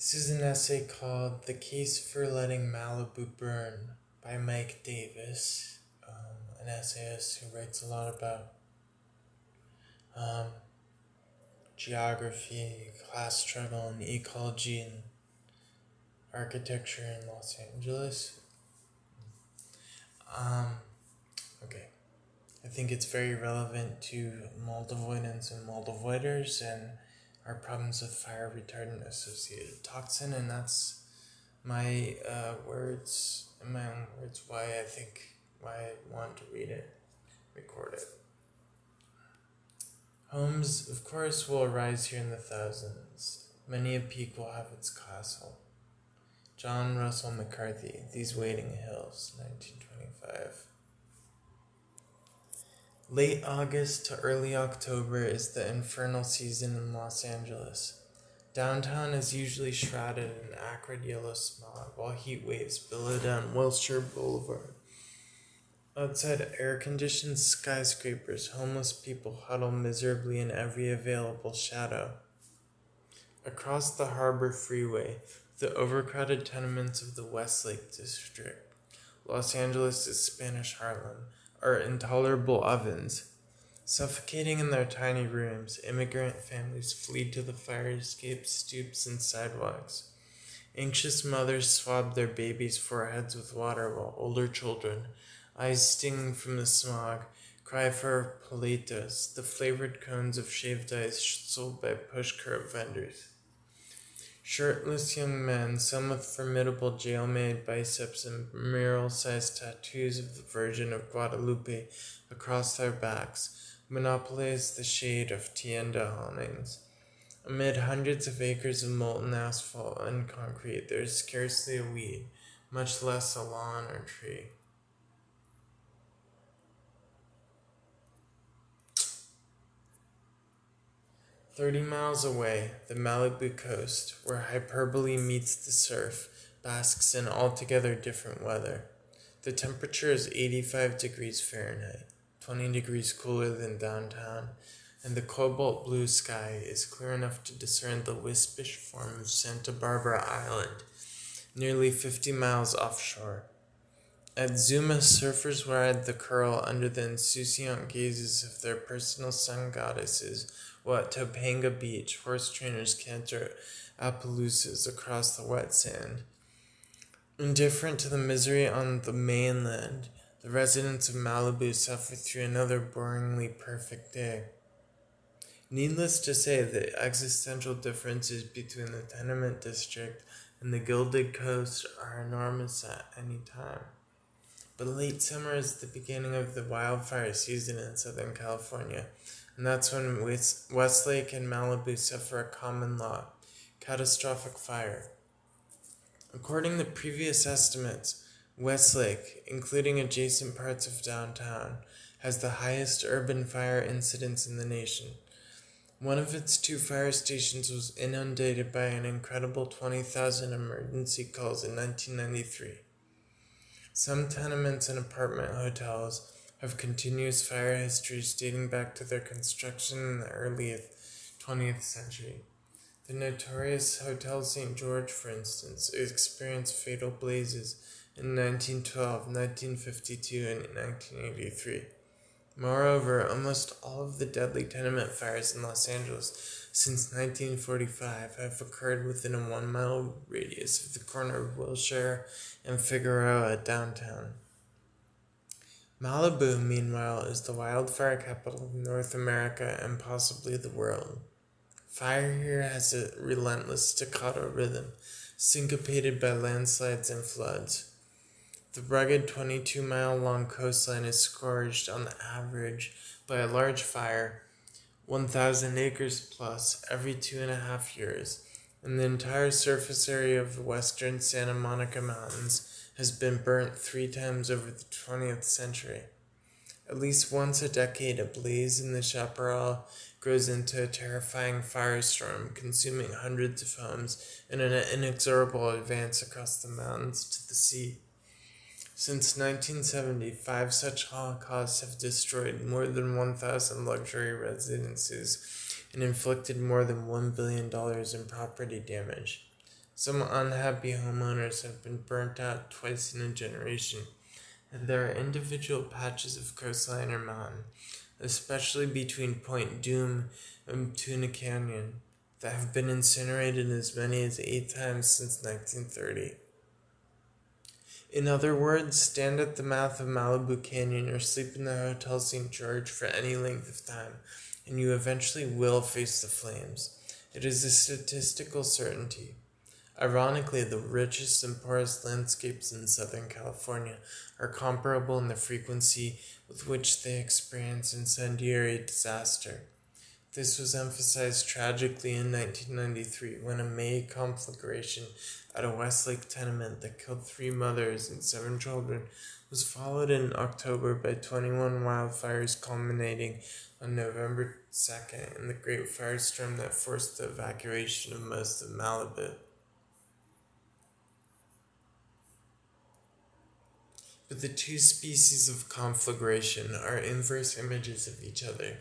This is an essay called The Case for Letting Malibu Burn by Mike Davis, an essayist who writes a lot about geography, class struggle, and ecology and architecture in Los Angeles. Okay. I think it's very relevant to mold avoidance and mold avoiders and our problems with fire retardant associated toxin, and that's my words, in my own words, why I want to read it, record it. Homes, of course, will arise here in the thousands. Many a peak will have its castle. John Russell McCarthy, These Waiting Hills, 1925. Late August to early October is the infernal season in Los Angeles. Downtown is usually shrouded in acrid yellow smog, while heat waves billow down Wilshire Boulevard. Outside air-conditioned skyscrapers, homeless people huddle miserably in every available shadow. Across the Harbor Freeway, the overcrowded tenements of the Westlake District, Los Angeles' Spanish Harlem, are intolerable ovens. Suffocating in their tiny rooms, immigrant families flee to the fire escape stoops and sidewalks. Anxious mothers swab their babies' foreheads with water while older children, eyes stinging from the smog, cry for palitos, the flavored cones of shaved ice sold by pushcart vendors. Shirtless young men, some with formidable jail-made biceps and mural-sized tattoos of the Virgin of Guadalupe across their backs, monopolize the shade of tienda awnings. Amid hundreds of acres of molten asphalt and concrete, there is scarcely a weed, much less a lawn or tree. "30 miles away, the Malibu coast, where hyperbole meets the surf, basks in altogether different weather. The temperature is 85 degrees Fahrenheit, 20 degrees cooler than downtown, and the cobalt blue sky is clear enough to discern the wispish form of Santa Barbara Island, nearly 50 miles offshore. At Zuma, surfers ride the curl under the insouciant gazes of their personal sun goddesses, while at Topanga Beach, horse trainers canter Appaloosas across the wet sand. Indifferent to the misery on the mainland, the residents of Malibu suffer through another boringly perfect day. Needless to say, the existential differences between the tenement district and the Gilded Coast are enormous at any time. But late summer is the beginning of the wildfire season in Southern California, and that's when Westlake and Malibu suffer a common lot: catastrophic fire. According to previous estimates, Westlake, including adjacent parts of downtown, has the highest urban fire incidence in the nation. One of its 2 fire stations was inundated by an incredible 20,000 emergency calls in 1993. Some tenements and apartment hotels have continuous fire histories dating back to their construction in the early 20th century. The notorious Hotel St. George, for instance, experienced fatal blazes in 1912, 1952, and 1983. Moreover, almost all of the deadly tenement fires in Los Angeles since 1945 have occurred within a 1-mile radius of the corner of Wilshire and Figueroa downtown. Malibu, meanwhile, is the wildfire capital of North America and possibly the world. Fire here has a relentless staccato rhythm, syncopated by landslides and floods. The rugged 22-mile-long coastline is scourged on the average by a large fire, 1,000 acres plus, every 2.5 years, and the entire surface area of the western Santa Monica Mountains has been burnt 3 times over the 20th century. At least once a decade, a blaze in the chaparral grows into a terrifying firestorm, consuming hundreds of homes in an inexorable advance across the mountains to the sea. Since 1970, 5 such holocausts have destroyed more than 1,000 luxury residences and inflicted more than $1 billion in property damage. Some unhappy homeowners have been burnt out twice in a generation, and there are individual patches of coastline or mountain, especially between Point Doom and Tuna Canyon, that have been incinerated as many as 8 times since 1930. In other words, stand at the mouth of Malibu Canyon or sleep in the Hotel St. George for any length of time, and you eventually will face the flames. It is a statistical certainty. Ironically, the richest and poorest landscapes in Southern California are comparable in the frequency with which they experience incendiary disaster. This was emphasized tragically in 1993 when a May conflagration at a Westlake tenement that killed 3 mothers and 7 children was followed in October by 21 wildfires culminating on November 2nd in the Great Firestorm that forced the evacuation of most of Malibu. But the two species of conflagration are inverse images of each other.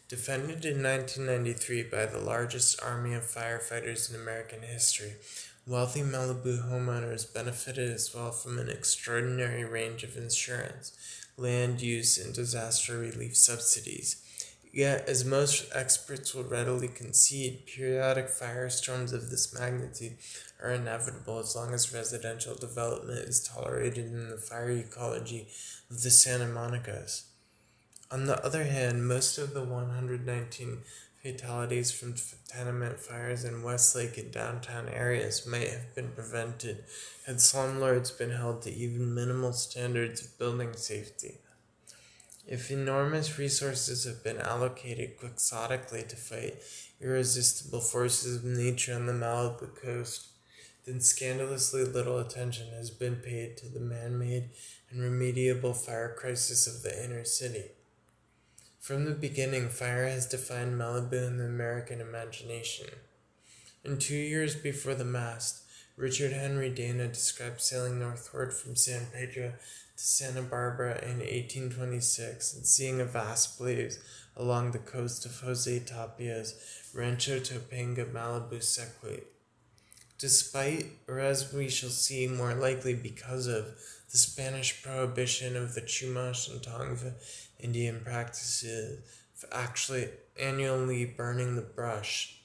Defended in 1993 by the largest army of firefighters in American history, wealthy Malibu homeowners benefited as well from an extraordinary range of insurance, land use, and disaster relief subsidies. Yet, as most experts will readily concede, periodic firestorms of this magnitude are inevitable as long as residential development is tolerated in the fire ecology of the Santa Monicas. On the other hand, most of the 119 fatalities from tenement fires in Westlake and downtown areas might have been prevented had slumlords been held to even minimal standards of building safety. If enormous resources have been allocated quixotically to fight irresistible forces of nature on the Malibu coast, then scandalously little attention has been paid to the man-made and remediable fire crisis of the inner city. From the beginning, fire has defined Malibu in the American imagination. And 2 years before the mast, Richard Henry Dana described sailing northward from San Pedro to Santa Barbara in 1826 and seeing a vast blaze along the coast of Jose Tapia's Rancho Topanga Malibu Sequoia. Despite, or as we shall see more likely because of, the Spanish prohibition of the Chumash and Tongva Indian practices of actually annually burning the brush,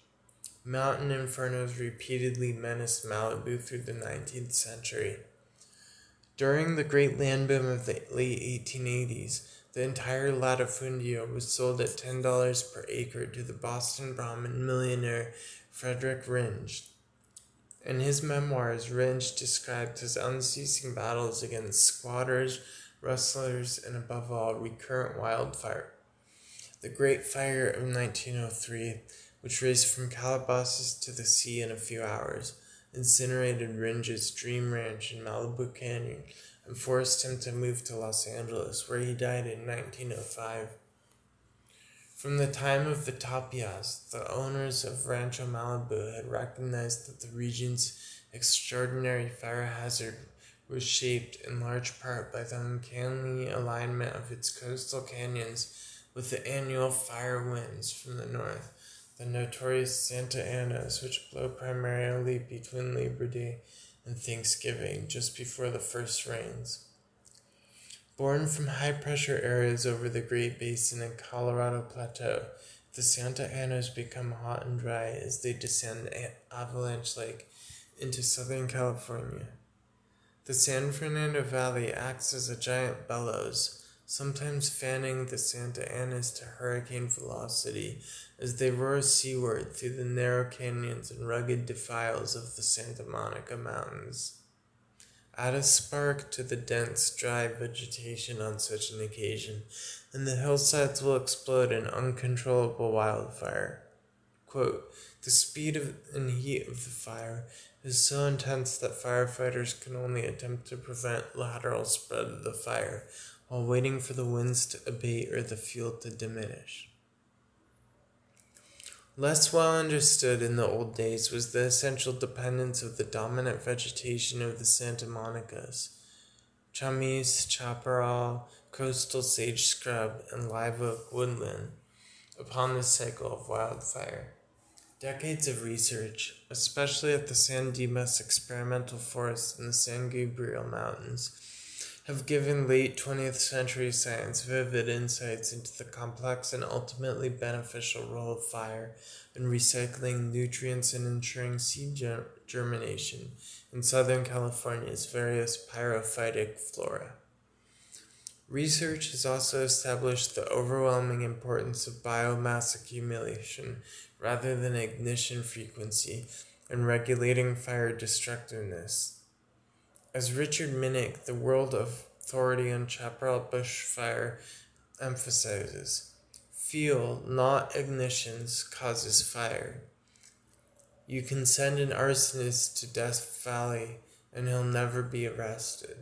mountain infernos repeatedly menaced Malibu through the 19th century. During the great land boom of the late 1880s, the entire latifundio was sold at $10 per acre to the Boston Brahmin millionaire Frederick Ringe. In his memoirs, Ringe described his unceasing battles against squatters, rustlers, and above all, recurrent wildfire. The Great Fire of 1903, which raced from Calabasas to the sea in a few hours, incinerated Ringe's dream ranch in Malibu Canyon and forced him to move to Los Angeles, where he died in 1905. From the time of the Tapias, the owners of Rancho Malibu had recognized that the region's extraordinary fire hazard was shaped in large part by the uncanny alignment of its coastal canyons with the annual fire winds from the north, the notorious Santa Anas, which blow primarily between Labor Day and Thanksgiving, just before the first rains. Born from high-pressure areas over the Great Basin and Colorado Plateau, the Santa Anas become hot and dry as they descend Avalanche Lake into Southern California. The San Fernando Valley acts as a giant bellows, sometimes fanning the Santa Anas to hurricane velocity as they roar seaward through the narrow canyons and rugged defiles of the Santa Monica Mountains. Add a spark to the dense, dry vegetation on such an occasion, and the hillsides will explode in uncontrollable wildfire. Quote, the speed and heat of the fire is so intense that firefighters can only attempt to prevent lateral spread of the fire while waiting for the winds to abate or the fuel to diminish. Less well understood in the old days was the essential dependence of the dominant vegetation of the Santa Monicas, chamise, chaparral, coastal sage scrub, and live oak woodland, upon the cycle of wildfire. Decades of research, especially at the San Dimas Experimental Forest in the San Gabriel Mountains, have given late 20th century science vivid insights into the complex and ultimately beneficial role of fire in recycling nutrients and ensuring seed germination in Southern California's various pyrophytic flora. Research has also established the overwhelming importance of biomass accumulation rather than ignition frequency in regulating fire destructiveness. As Richard Minnick, the World Authority on Chaparral Bush Fire, emphasizes, fuel, not ignitions, causes fire. You can send an arsonist to Death Valley and he'll never be arrested.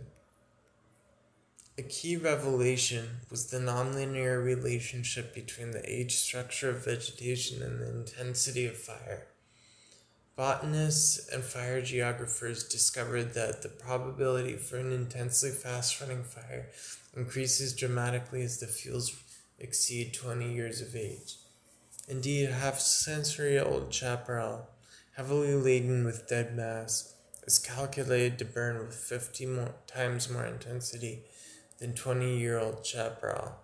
A key revelation was the nonlinear relationship between the age structure of vegetation and the intensity of fire. Botanists and fire geographers discovered that the probability for an intensely fast-running fire increases dramatically as the fuels exceed 20 years of age. Indeed, half-century-old chaparral, heavily laden with dead mass, is calculated to burn with 50 times more intensity than 20-year-old chaparral.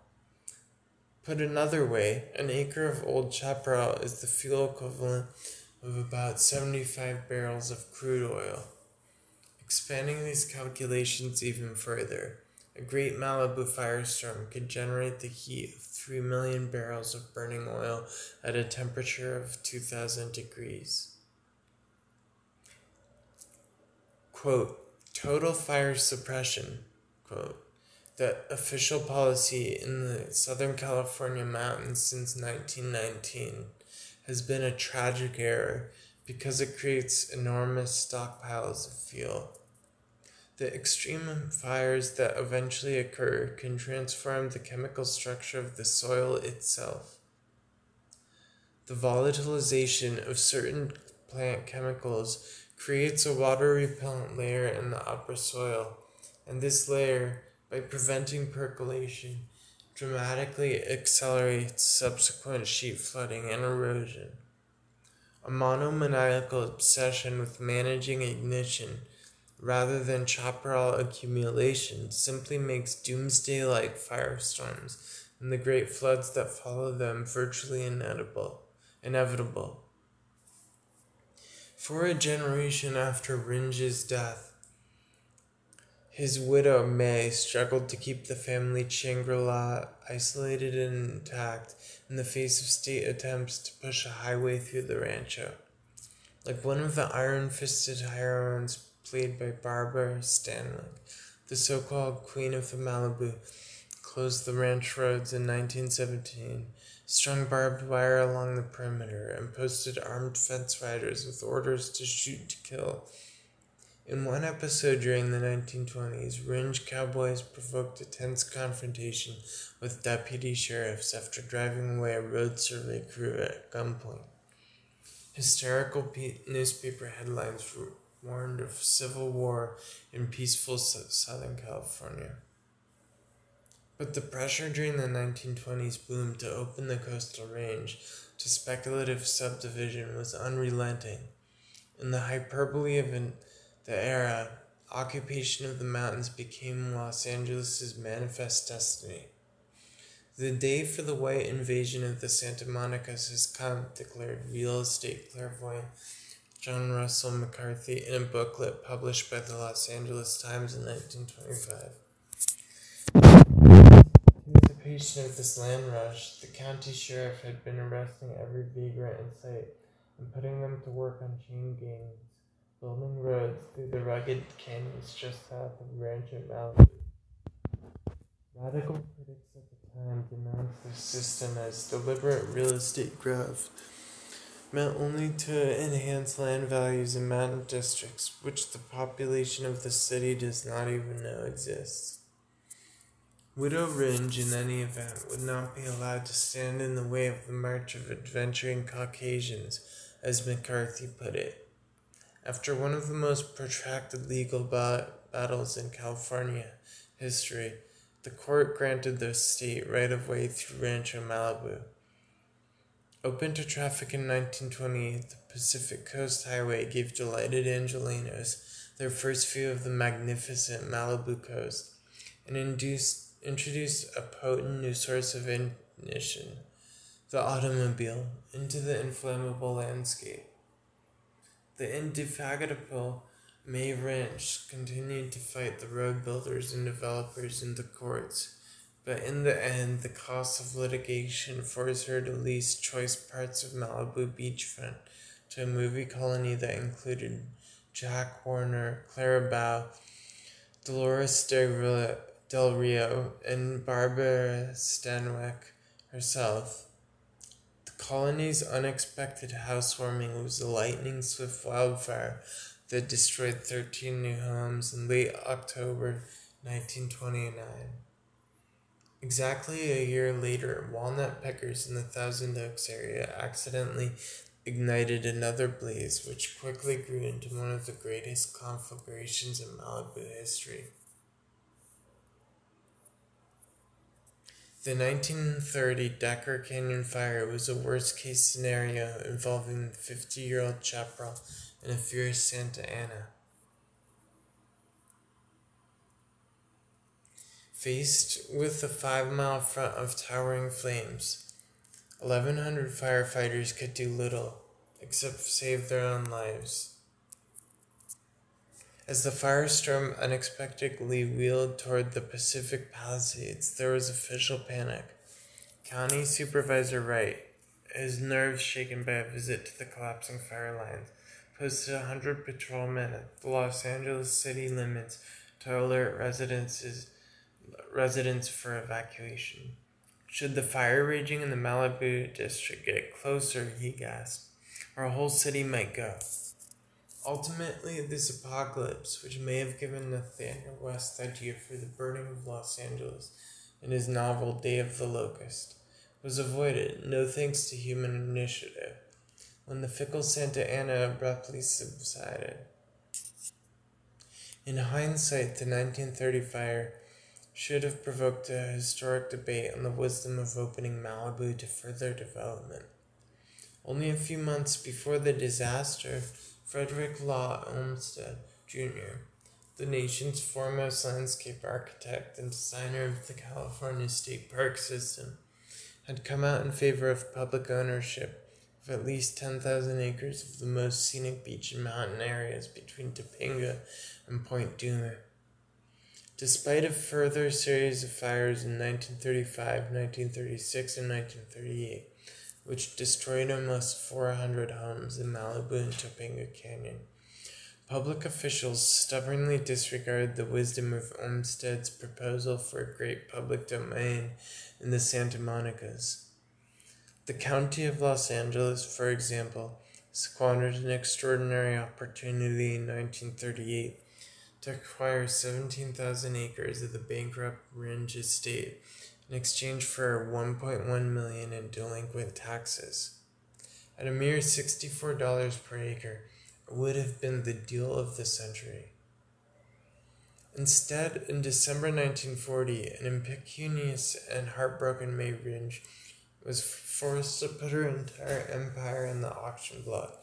Put another way, an acre of old chaparral is the fuel equivalent of about 75 barrels of crude oil. Expanding these calculations even further, a great Malibu firestorm could generate the heat of 3 million barrels of burning oil at a temperature of 2,000 degrees. Quote, total fire suppression, quote, the official policy in the Southern California mountains since 1919 has been a tragic error because it creates enormous stockpiles of fuel. The extreme fires that eventually occur can transform the chemical structure of the soil itself. The volatilization of certain plant chemicals creates a water-repellent layer in the upper soil, and this layer, by preventing percolation, dramatically accelerates subsequent sheet flooding and erosion. A monomaniacal obsession with managing ignition rather than chaparral accumulation simply makes doomsday-like firestorms and the great floods that follow them virtually inevitable. For a generation after Ringe's death, his widow, May, struggled to keep the family Shangri-La isolated and intact in the face of state attempts to push a highway through the rancho. Like one of the iron-fisted heroines played by Barbara Stanwyck, the so-called Queen of the Malibu closed the ranch roads in 1917, strung barbed wire along the perimeter, and posted armed fence riders with orders to shoot to kill. In one episode during the 1920s, Ringe cowboys provoked a tense confrontation with deputy sheriffs after driving away a road survey crew at gunpoint. Hysterical newspaper headlines warned of civil war in peaceful Southern California. But the pressure during the 1920s boom to open the coastal range to speculative subdivision was unrelenting. In the hyperbole of the era, occupation of the mountains became Los Angeles' manifest destiny. The day for the white invasion of the Santa Monicas has come, declared real estate clairvoyant John Russell McCarthy in a booklet published by the Los Angeles Times in 1925. In anticipation of this land rush, the county sheriff had been arresting every vagrant in sight and putting them to work on chain gangs, building roads through the rugged canyons just south of Rancho Malibu. Radical critics at the time denounced this system as deliberate real estate growth, meant only to enhance land values in mountain districts, which the population of the city does not even know exists. Widow Ringe, in any event, would not be allowed to stand in the way of the march of adventuring Caucasians, as McCarthy put it. After one of the most protracted legal battles in California history, the court granted the state right-of-way through Rancho Malibu. Open to traffic in 1928, the Pacific Coast Highway gave delighted Angelenos their first view of the magnificent Malibu coast and introduced a potent new source of ignition, the automobile, into the inflammable landscape. The indefatigable May Ranch continued to fight the road builders and developers in the courts, but in the end, the cost of litigation forced her to lease choice parts of Malibu beachfront to a movie colony that included Jack Warner, Clara Bow, Dolores Del Rio, and Barbara Stanwyck herself. The colony's unexpected housewarming was a lightning-swift wildfire that destroyed 13 new homes in late October 1929. Exactly a year later, walnut pickers in the Thousand Oaks area accidentally ignited another blaze, which quickly grew into one of the greatest conflagrations in Malibu history. The 1930 Decker Canyon fire was a worst-case scenario involving the 50-year-old chaparral and a fierce Santa Ana. Faced with a 5-mile front of towering flames, 1,100 firefighters could do little except save their own lives. As the firestorm unexpectedly wheeled toward the Pacific Palisades, there was official panic. County Supervisor Wright, his nerves shaken by a visit to the collapsing fire lines, posted 100 patrolmen at the Los Angeles city limits to alert residents for evacuation. Should the fire raging in the Malibu district get closer, he gasped, our whole city might go. Ultimately, this apocalypse, which may have given Nathaniel West's idea for the burning of Los Angeles in his novel Day of the Locust, was avoided, no thanks to human initiative, when the fickle Santa Ana abruptly subsided. In hindsight, the 1930 fire should have provoked a historic debate on the wisdom of opening Malibu to further development. Only a few months before the disaster, Frederick Law Olmsted, Jr., the nation's foremost landscape architect and designer of the California State Park system, had come out in favor of public ownership of at least 10,000 acres of the most scenic beach and mountain areas between Topanga and Point Dume. Despite a further series of fires in 1935, 1936, and 1938, which destroyed almost 400 homes in Malibu and Topanga Canyon, public officials stubbornly disregarded the wisdom of Olmsted's proposal for a great public domain in the Santa Monicas. The County of Los Angeles, for example, squandered an extraordinary opportunity in 1938 to acquire 17,000 acres of the bankrupt Ringe estate in exchange for $1.1 million in delinquent taxes. At a mere $64 per acre, it would have been the deal of the century. Instead, in December 1940, an impecunious and heartbroken May Ringe was forced to put her entire empire in the auction block.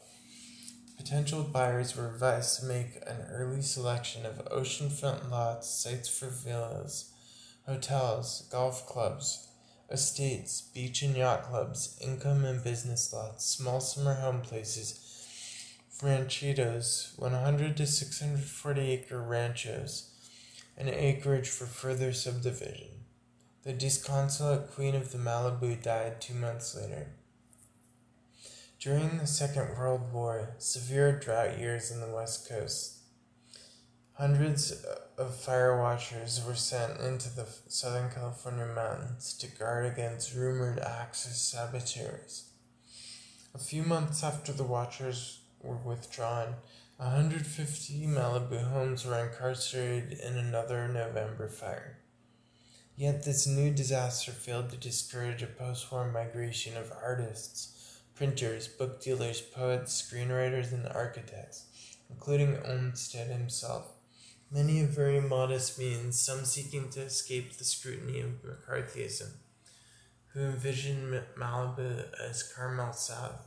Potential buyers were advised to make an early selection of oceanfront lots, sites for villas, hotels, golf clubs, estates, beach and yacht clubs, income and business lots, small summer home places, ranchitos, 100 to 640-acre ranchos, and acreage for further subdivision. The disconsolate Queen of the Malibu died 2 months later. During the Second World War, severe drought years on the West Coast, hundreds of fire watchers were sent into the Southern California mountains to guard against rumored acts of saboteurs. A few months after the watchers were withdrawn, 150 Malibu homes were incarcerated in another November fire. Yet this new disaster failed to discourage a post-war migration of artists, printers, book dealers, poets, screenwriters, and architects, including Olmsted himself, many of very modest means, some seeking to escape the scrutiny of McCarthyism. who envisioned Malibu as Carmel South.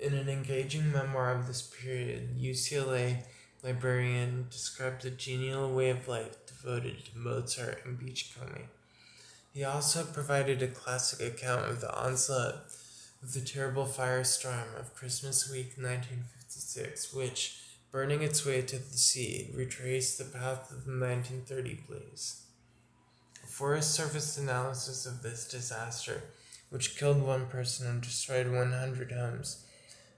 In an engaging memoir of this period, UCLA librarian described a genial way of life devoted to Mozart and beachcombing. He also provided a classic account of the onslaught of the terrible firestorm of Christmas week 1956, which, burning its way to the sea, retraced the path of the 1930 blaze. A Forest Service analysis of this disaster, which killed one person and destroyed 100 homes,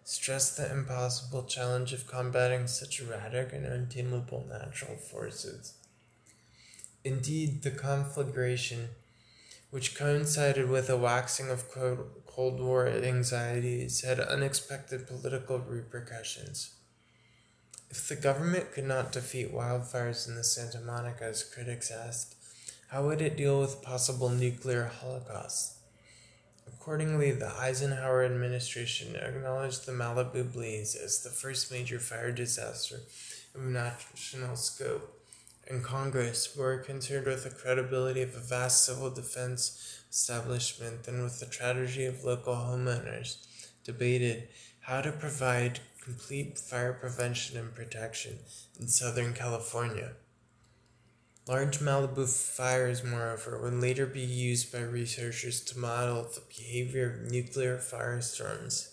stressed the impossible challenge of combating such erratic and untamable natural forces. Indeed, the conflagration, which coincided with a waxing of Cold War anxieties, had unexpected political repercussions. If the government could not defeat wildfires in the Santa Monica, as critics asked, how would it deal with possible nuclear holocausts? Accordingly, the Eisenhower administration acknowledged the Malibu blaze as the first major fire disaster of national scope, and Congress, more concerned with the credibility of a vast civil defense establishment than with the tragedy of local homeowners, debated how to provide complete fire prevention and protection in Southern California. Large Malibu fires, moreover, would later be used by researchers to model the behavior of nuclear firestorms.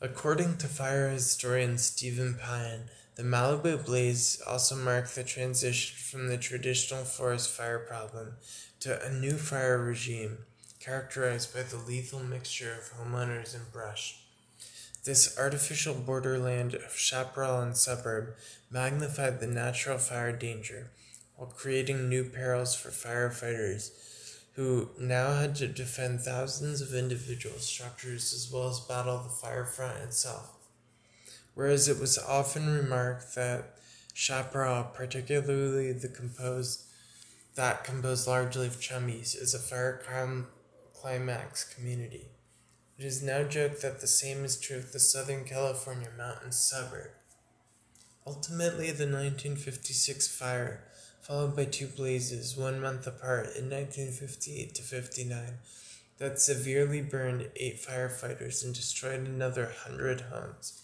According to fire historian Stephen Pine, the Malibu blaze also marked the transition from the traditional forest fire problem to a new fire regime characterized by the lethal mixture of homeowners and brush. This artificial borderland of chaparral and suburb magnified the natural fire danger, while creating new perils for firefighters, who now had to defend thousands of individual structures as well as battle the fire front itself. Whereas it was often remarked that chaparral, particularly composed largely of chummies, is a fire climax community. It is now joked that the same is true of the Southern California mountain suburb. Ultimately, the 1956 fire, followed by two blazes 1 month apart in 1958 to 59, that severely burned 8 firefighters and destroyed another 100 homes,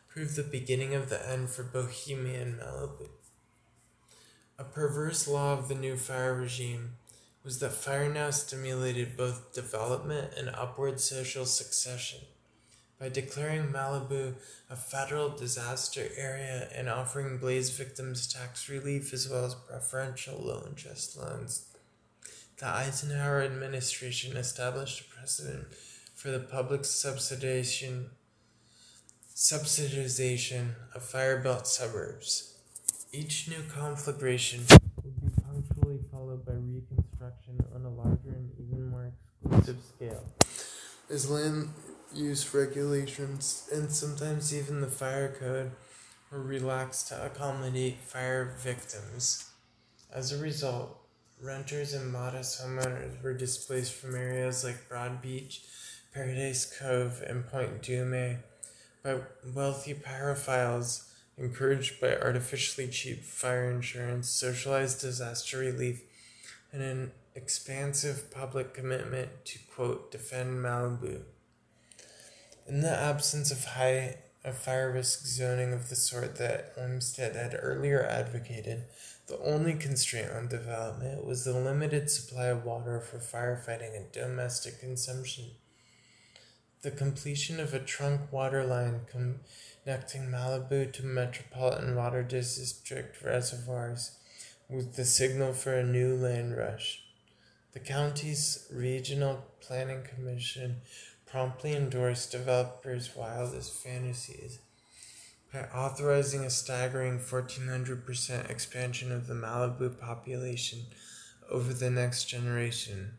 proved the beginning of the end for Bohemian Malibu. A perverse law of the new fire regime was that fire now stimulated both development and upward social succession. By declaring Malibu a federal disaster area and offering blaze victims tax relief as well as preferential low-interest loans, the Eisenhower administration established a precedent for the public subsidization of fire-belt suburbs. Each new conflagration would be punctually followed by reconstruction on a larger and even more exclusive scale, as land use regulations and sometimes even the fire code were relaxed to accommodate fire victims. As a result, renters and modest homeowners were displaced from areas like Broad Beach, Paradise Cove, and Point Dume by wealthy pyrophiles encouraged by artificially cheap fire insurance, socialized disaster relief, and an expansive public commitment to, quote, defend Malibu. In the absence of fire risk zoning of the sort that Olmsted had earlier advocated, the only constraint on development was the limited supply of water for firefighting and domestic consumption. The completion of a trunk water line connecting Malibu to metropolitan water district reservoirs was the signal for a new land rush. The county's Regional Planning Commission promptly endorsed developers' wildest fantasies by authorizing a staggering 1,400% expansion of the Malibu population over the next generation,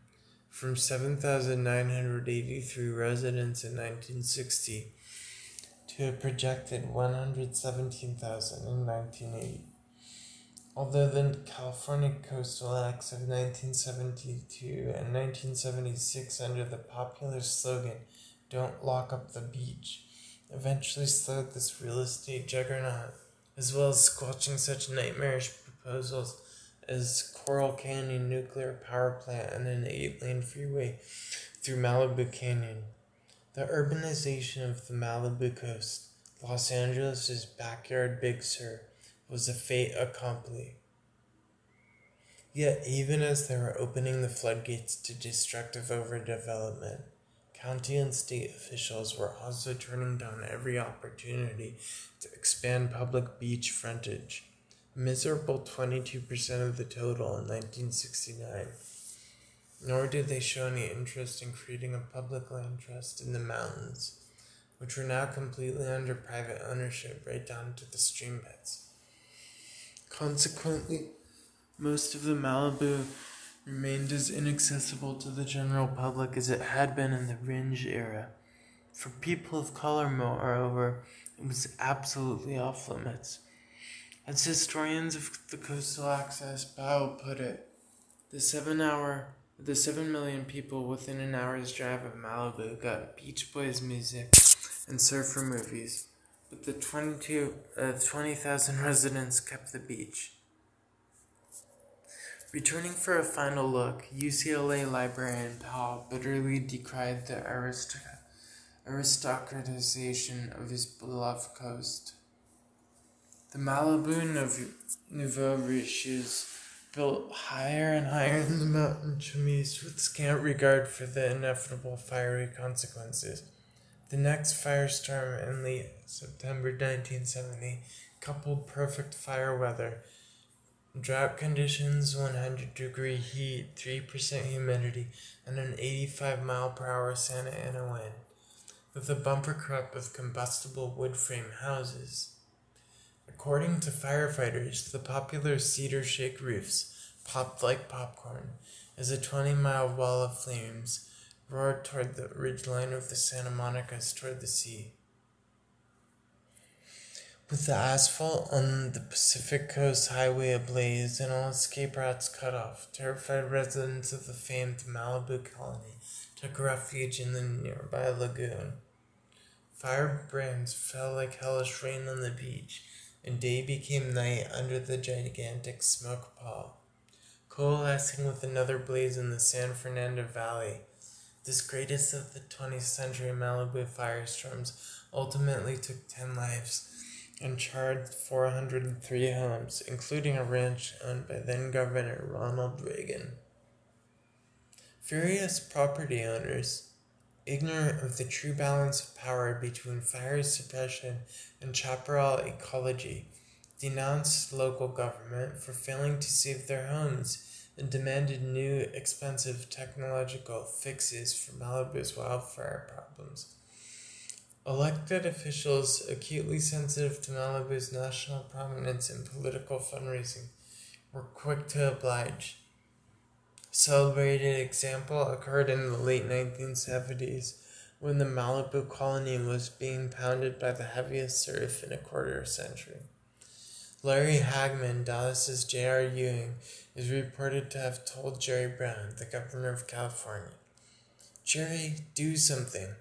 from 7,983 residents in 1960 to a projected 117,000 in 1980. Although the California Coastal Acts of 1972 and 1976, under the popular slogan, "Don't lock up the beach," eventually slowed this real estate juggernaut, as well as squelching such nightmarish proposals as Coral Canyon Nuclear Power Plant and an 8-lane freeway through Malibu Canyon. The urbanization of the Malibu coast, Los Angeles' backyard Big Sur, was a fait accompli. Yet, even as they were opening the floodgates to destructive overdevelopment, county and state officials were also turning down every opportunity to expand public beach frontage, a miserable 22% of the total in 1969. Nor did they show any interest in creating a public land trust in the mountains, which were now completely under private ownership right down to the stream beds. Consequently, most of the Malibu remained as inaccessible to the general public as it had been in the Ringe era. For people of color, moreover, it was absolutely off limits. As historians of the Coastal Access Bao put it, the 7 million people within an hour's drive of Malibu got Beach Boys music and surfer movies, but the 20,000 residents kept the beach. Returning for a final look, UCLA librarian Powell bitterly decried the aristocratization of his beloved coast. The Malibu Nouveau Riches built higher and higher in the mountain chimneys with scant regard for the inevitable fiery consequences. The next firestorm in late September 1970 coupled perfect fire weather, drought conditions, 100-degree heat, 3% humidity, and an 85-mile-per-hour Santa Ana wind, with a bumper crop of combustible wood frame houses. According to firefighters, the popular cedar shake roofs popped like popcorn as a 20-mile wall of flames roared toward the ridgeline of the Santa Monicas toward the sea. With the asphalt on the Pacific Coast Highway ablaze and all escape routes cut off, terrified residents of the famed Malibu colony took refuge in the nearby lagoon. Firebrands fell like hellish rain on the beach, and day became night under the gigantic smoke pall. Coalescing with another blaze in the San Fernando Valley, this greatest of the 20th century Malibu firestorms ultimately took 10 lives and charred 403 homes, including a ranch owned by then-Governor Ronald Reagan. Furious property owners, ignorant of the true balance of power between fire suppression and chaparral ecology, denounced local government for failing to save their homes and demanded new, expensive technological fixes for Malibu's wildfire problems. Elected officials, acutely sensitive to Malibu's national prominence in political fundraising, were quick to oblige. A celebrated example occurred in the late 1970s when the Malibu colony was being pounded by the heaviest surf in a quarter century. Larry Hagman, Dallas's J.R. Ewing, is reported to have told Jerry Brown, the governor of California, "Jerry, do something.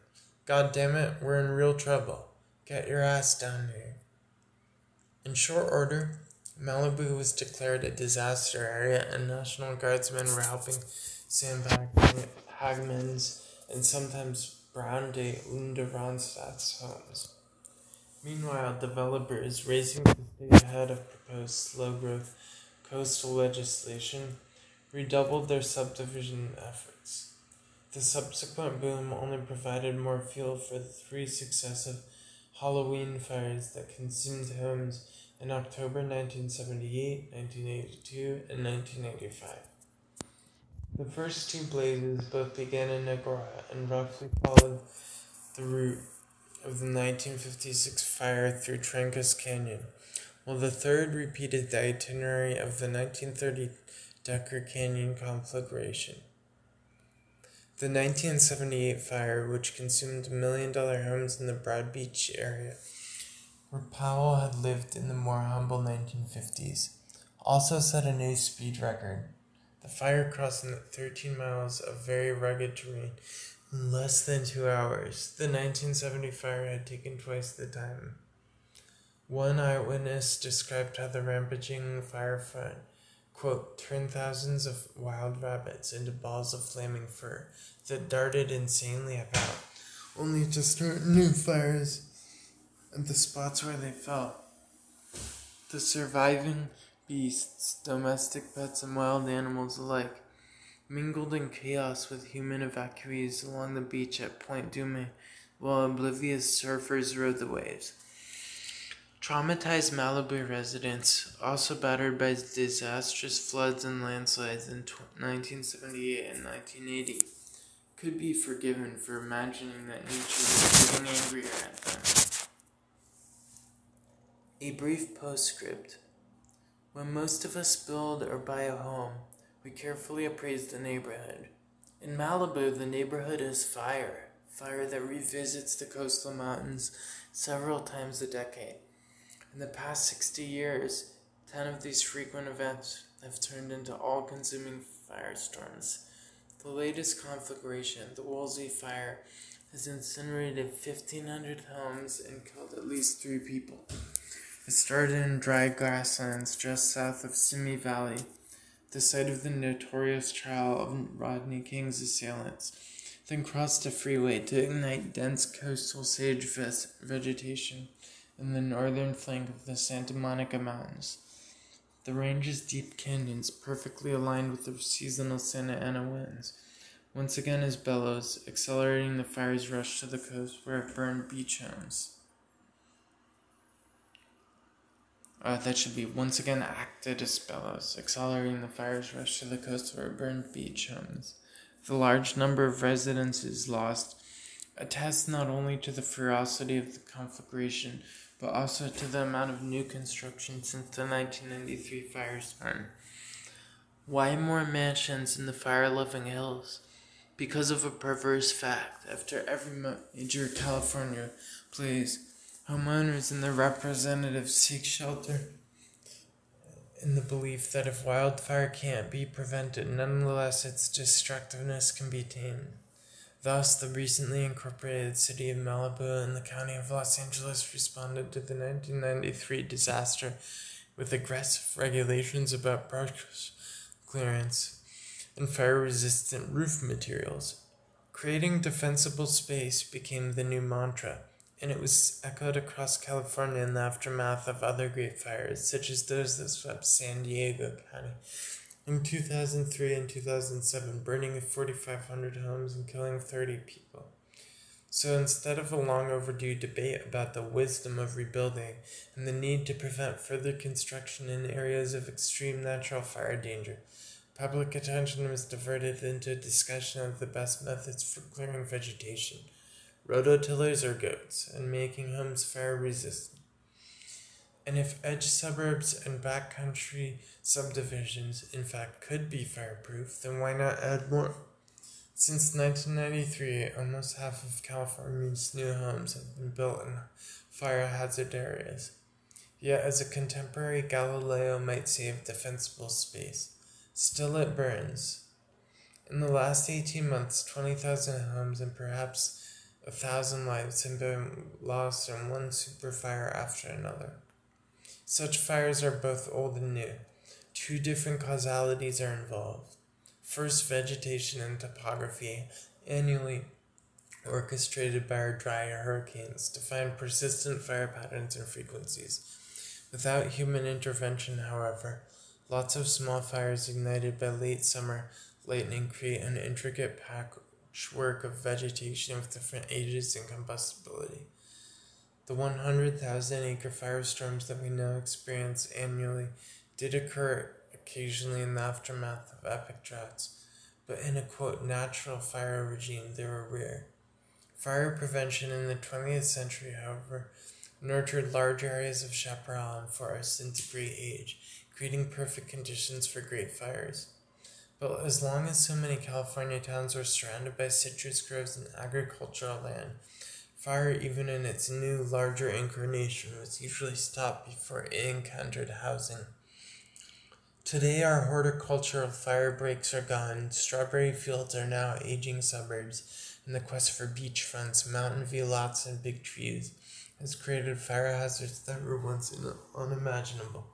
God damn it, we're in real trouble. Get your ass down here." In short order, Malibu was declared a disaster area, and National Guardsmen were helping sandbag Hagman's and sometimes Brown de Ronstadt's homes. Meanwhile, developers, racing to stay ahead of proposed slow-growth coastal legislation, redoubled their subdivision efforts. The subsequent boom only provided more fuel for the 3 successive Halloween fires that consumed homes in October 1978, 1982, and 1985. The first 2 blazes both began in Negora and roughly followed the route of the 1956 fire through Trancas Canyon, while the third repeated the itinerary of the 1930 Decker Canyon conflagration. The 1978 fire, which consumed $1 million homes in the Broad Beach area, where Powell had lived in the more humble 1950s, also set a new speed record. The fire crossed 13 miles of very rugged terrain in less than 2 hours. The 1970 fire had taken twice the time. One eyewitness described how the rampaging fire front quote, turned thousands of wild rabbits into balls of flaming fur that darted insanely about, only to start new fires at the spots where they fell. The surviving beasts, domestic pets and wild animals alike, mingled in chaos with human evacuees along the beach at Point Dume, while oblivious surfers rode the waves. Traumatized Malibu residents, also battered by disastrous floods and landslides in 1978 and 1980, could be forgiven for imagining that nature was getting angrier at them. A brief postscript. When most of us build or buy a home, we carefully appraise the neighborhood. In Malibu, the neighborhood is fire that revisits the coastal mountains several times a decade. In the past 60 years, 10 of these frequent events have turned into all-consuming firestorms. The latest conflagration, the Woolsey Fire, has incinerated 1,500 homes and killed at least 3 people. It started in dry grasslands just south of Simi Valley, the site of the notorious trial of Rodney King's assailants, then crossed a freeway to ignite dense coastal sage vegetation in the northern flank of the Santa Monica Mountains. The range's deep canyons, perfectly aligned with the seasonal Santa Ana winds, once again as bellows, accelerating the fire's rush to the coast where it burned beach homes. That should be once again acted as bellows, accelerating the fire's rush to the coast where it burned beach homes. The large number of residences lost attests not only to the ferocity of the conflagration, but also to the amount of new construction since the 1993 firestorm. Why more mansions in the fire-loving hills? Because of a perverse fact. After every major California blaze, homeowners and their representatives seek shelter in the belief that if wildfire can't be prevented, nonetheless its destructiveness can be tamed. Thus, the recently incorporated city of Malibu and the county of Los Angeles responded to the 1993 disaster with aggressive regulations about brush clearance and fire-resistant roof materials. Creating defensible space became the new mantra, and it was echoed across California in the aftermath of other great fires, such as those that swept San Diego County in 2003 and 2007, burning 4,500 homes and killing 30 people. So instead of a long overdue debate about the wisdom of rebuilding and the need to prevent further construction in areas of extreme natural fire danger, public attention was diverted into a discussion of the best methods for clearing vegetation, rototillers or goats, and making homes fire resistant. And if edge suburbs and backcountry subdivisions in fact could be fireproof, then why not add more? Since 1993, almost half of California's new homes have been built in fire hazard areas. Yet, as a contemporary Galileo might save defensible space, still it burns. In the last 18 months, 20,000 homes and perhaps 1,000 lives have been lost in one super fire after another. Such fires are both old and new. 2 different causalities are involved. First, vegetation and topography, annually orchestrated by our dry hurricanes to find persistent fire patterns and frequencies. Without human intervention, however, lots of small fires ignited by late summer lightning create an intricate patchwork of vegetation with different ages and combustibility. The 100,000-acre firestorms that we now experience annually did occur occasionally in the aftermath of epic droughts, but in a, quote, natural fire regime they were rare. Fire prevention in the 20th century, however, nurtured large areas of chaparral and forest into great age, creating perfect conditions for great fires. But as long as so many California towns were surrounded by citrus groves and agricultural land, fire, even in its new, larger incarnation, was usually stopped before it encountered housing. Today, our horticultural fire breaks are gone. Strawberry fields are now aging suburbs, and the quest for beachfronts, mountain view lots, and big trees has created fire hazards that were once unimaginable.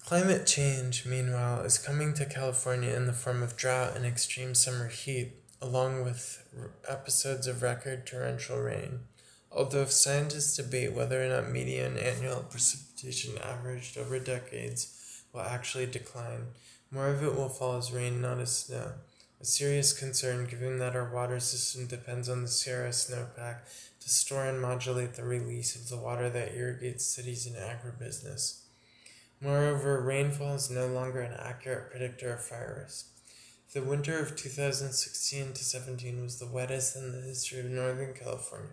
Climate change, meanwhile, is coming to California in the form of drought and extreme summer heat, along with episodes of record torrential rain. Although scientists debate whether or not median annual precipitation averaged over decades will actually decline, more of it will fall as rain, not as snow. A serious concern given that our water system depends on the Sierra snowpack to store and modulate the release of the water that irrigates cities and agribusiness. Moreover, rainfall is no longer an accurate predictor of fire risk. The winter of 2016 to 17 was the wettest in the history of Northern California,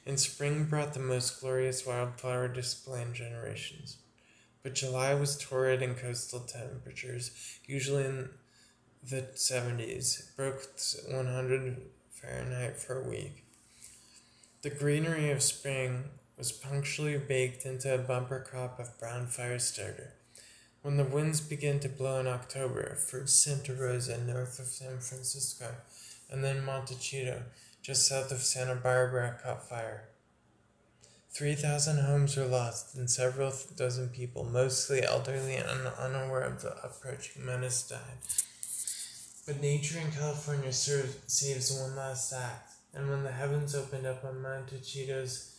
and spring brought the most glorious wildflower display in generations. But July was torrid and coastal temperatures, usually in the 70s, broke 100 Fahrenheit for a week. The greenery of spring was punctually baked into a bumper crop of brown fire starter. When the winds began to blow in October, first Santa Rosa north of San Francisco, and then Montecito, just south of Santa Barbara, caught fire. 3,000 homes were lost, and several dozen people, mostly elderly and unaware of the approaching menace, died. But nature in California saves one last act, and when the heavens opened up on Montecito's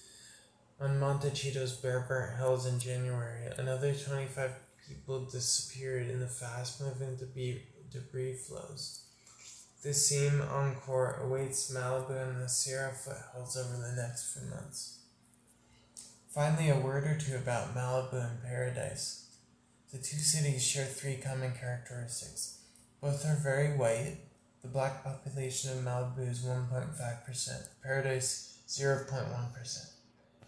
bare burnt hills in January, another 25 people disappeared in the fast-moving debris flows. This same encore awaits Malibu and the Sierra foothills over the next few months. Finally, a word or two about Malibu and Paradise. The two cities share three common characteristics. Both are very white. The black population of Malibu is 1.5%, Paradise 0.1%.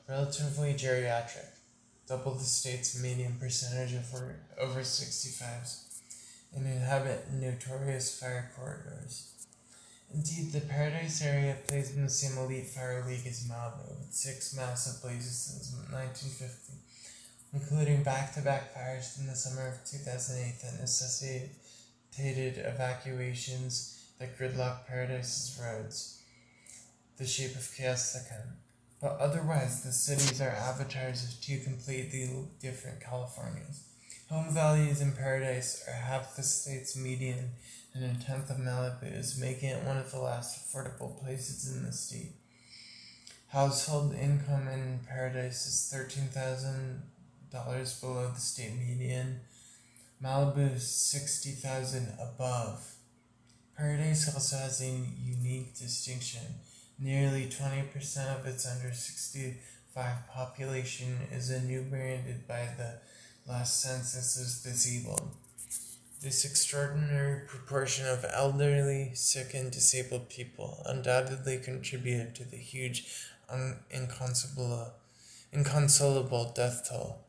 Relatively geriatric, double the state's median percentage of over 65s, and inhabit notorious fire corridors. Indeed, the Paradise area plays in the same elite fire league as Malibu, with 6 massive blazes since 1950, including back-to-back fires in the summer of 2008 that necessitated evacuations that gridlocked Paradise's roads, the shape of chaos that can. But otherwise, the cities are avatars of two completely different Californias. Home values in Paradise are half the state's median and a tenth of Malibu's, making it one of the last affordable places in the state. Household income in Paradise is $13,000 below the state median. Malibu is $60,000 above. Paradise also has a unique distinction. Nearly 20% of its under 65 population is enumerated by the last census as disabled. This extraordinary proportion of elderly, sick, and disabled people undoubtedly contributed to the huge, inconsolable death toll.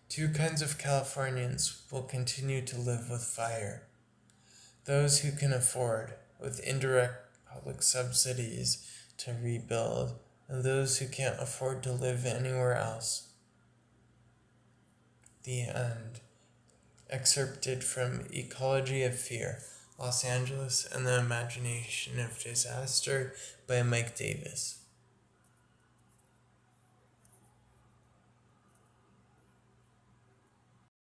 Two kinds of Californians will continue to live with fire. Those who can afford, with indirect public subsidies, to rebuild, and those who can't afford to live anywhere else. The end. Excerpted from Ecology of Fear, Los Angeles and the Imagination of Disaster by Mike Davis.